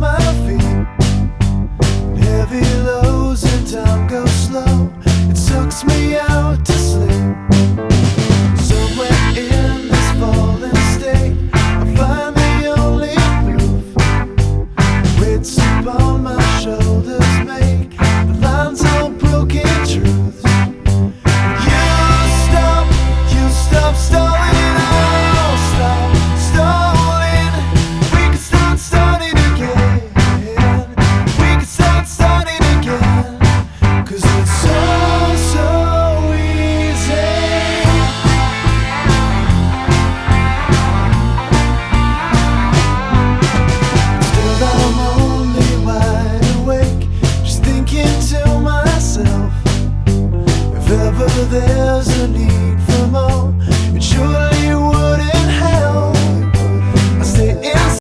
my feet. Heavy lows and time goes slow. It sucks me out to sleep. Somewhere in this fallen state, I find the only proof. Weights upon my shoulders make the lines all broken truths. You stop stalling, I'll stop stalling. We can start starting again. We can start starting again. 'Cause it's so easy. Still I'm only wide awake, just thinking to myself, if ever there's a need for more, it surely